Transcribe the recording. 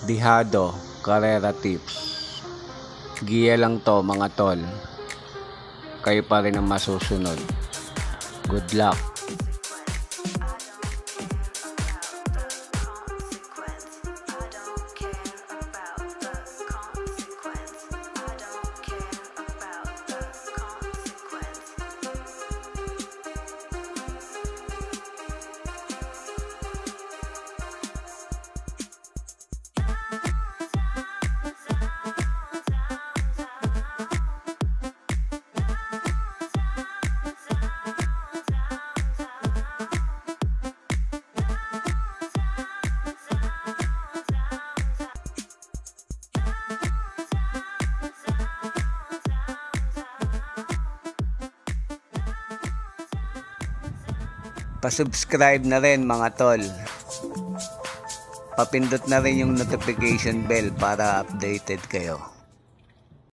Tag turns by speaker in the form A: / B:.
A: Dihado Carrera Tips. Giya lang to mga tol. Kayo pa rin ang masusunod. Good luck. Pa-subscribe na rin mga tol. Papindot na rin yung notification bell para updated kayo.